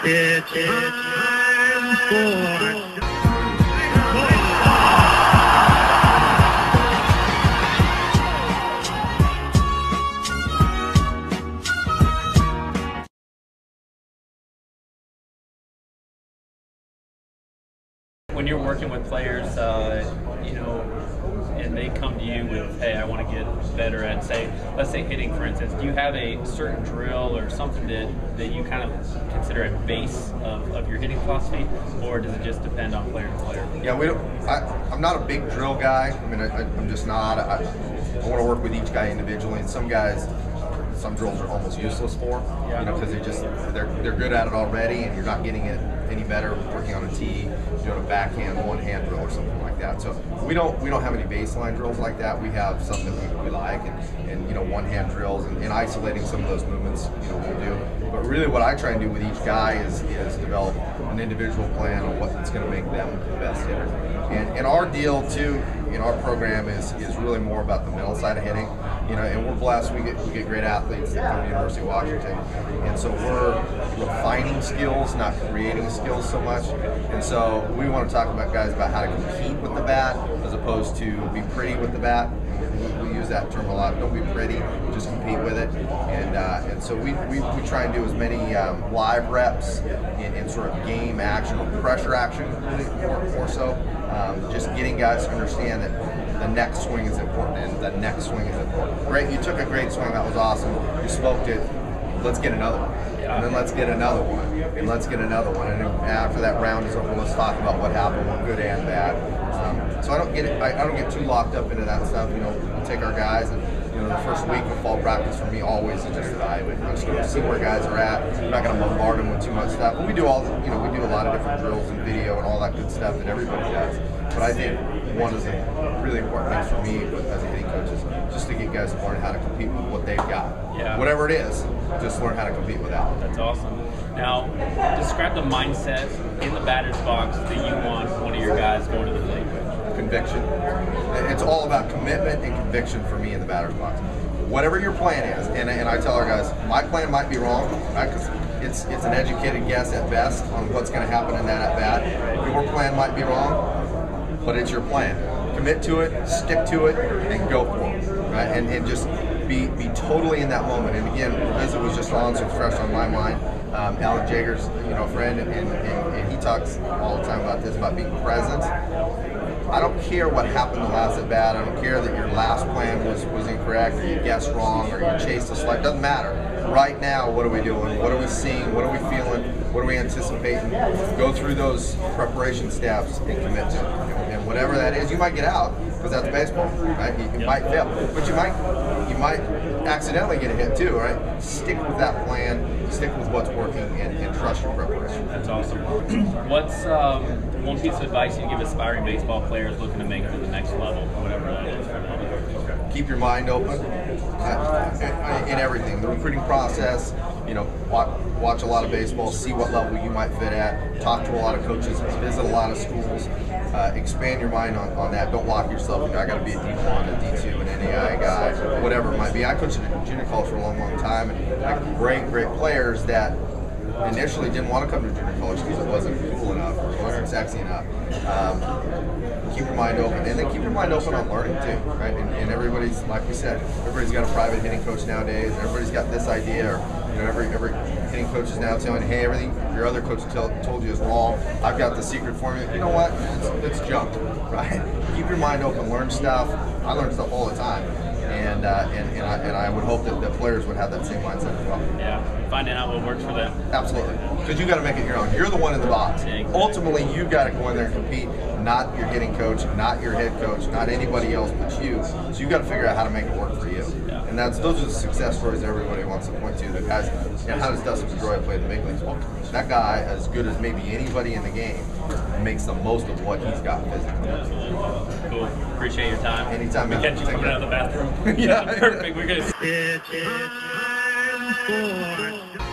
It's time for when you're working with players, and they come to you with, hey, I want to get better at, let's say hitting, for instance, do you have a certain drill or something that you kind of consider a base of your hitting philosophy, or does it just depend on player to player? Yeah, I'm not a big drill guy. I mean, I'm just not. I want to work with each guy individually, and some guys, some drills are almost useless for, because they're good at it already, and you're not getting it any better working on a tee, doing a backhand, one-hand drill or something like that. So we don't have any baseline drills like that. We have some that we like, and one-hand drills and isolating some of those movements, we'll do. But really, what I try and do with each guy is develop an individual plan on what's going to make them the best hitter. And our deal too in our program is really more about the mental side of hitting. And we're blessed. We get great athletes that come to the University of Washington, and so we're refining skills, not creating skills so much. And so we want to talk about guys about how to compete with the bat as opposed to be pretty with the bat. We use that term a lot. Don't be pretty, just compete with it. And so we try and do as many live reps in sort of game action or pressure action, really more so. Just getting guys to understand that the next swing is important and the next swing is important. Great, you took a great swing, that was awesome. You smoked it, let's get another one. And then let's get another one, and let's get another one. And then after that round is over, let's talk about what happened, what good and bad. So I don't get too locked up into that stuff. We take our guys, and the first week of fall practice for me always is just evaluate. I'm just going to see where guys are at. I'm not going to bombard them with too much stuff. But we do we do a lot of different drills and video and all that good stuff that everybody does. But I think one of the really important things for me as a hitting coach is just to get guys to learn how to compete with what they've got. Yeah. Whatever it is, just learn how to compete with that. That's awesome. Now, describe the mindset in the batter's box that you want one of your guys going to the plate with. Conviction. It's all about commitment and conviction for me in the batter's box. Whatever your plan is, and I tell our guys, my plan might be wrong, right? Because it's an educated guess at best on what's going to happen in that at bat. Your plan might be wrong, but it's your plan. Commit to it, stick to it, and go for it, right? And just be totally in that moment. And again, the visit was just on, so it's fresh on my mind. Alan Jager's, a friend, and he talks all the time about this, about being present. I don't care what happened the last at bat. I don't care that your last plan was incorrect, or you guessed wrong, or you chased a slide. Doesn't matter. Right now, what are we doing? What are we seeing? What are we feeling? What are we anticipating? Go through those preparation steps and commit to it. And whatever that is, you might get out because that's baseball, right? You might fail, but you might accidentally get a hit too, right? Stick with that plan. Stick with what's working and trust your preparation. That's awesome. What's one piece of advice you give aspiring baseball players looking to make it to the next level, whatever that is? Keep your mind open in everything. The recruiting process, watch a lot of baseball, see what level you might fit at, talk to a lot of coaches, visit a lot of schools, expand your mind on that. Don't lock yourself in. I got to be a D1, a D2, an NAI guy, whatever it might be. I coached at junior college for a long time, and I had great players that initially didn't want to come to junior college because it wasn't cool enough or it wasn't sexy enough. Keep your mind open, and then keep your mind open on learning too, right? And everybody's, like we said, everybody's got a private hitting coach nowadays. Everybody's got this idea, or every hitting coach is now telling you, hey, everything your other coach told you is wrong. I've got the secret formula. You know what? It's junk, right? Keep your mind open, learn stuff. I learn stuff all the time. And I would hope that players would have that same mindset as well. Yeah, finding out what works for them. Absolutely, because you got to make it your own. You're the one in the box. Yeah, exactly. Ultimately, you got to go in there and compete. Not your hitting coach, not your head coach, not anybody else but you. So you got to figure out how to make it work for you. Yeah. And those are the success stories everybody wants to point to. The guys, how does Dustin Pedroia play the big leagues? Well, that guy, as good as maybe anybody in the game, makes the most of what he's got physically. Absolutely. Cool. Appreciate your time. Anytime. We catch you coming out of the bathroom. Yeah. Perfect. We're good. it's time for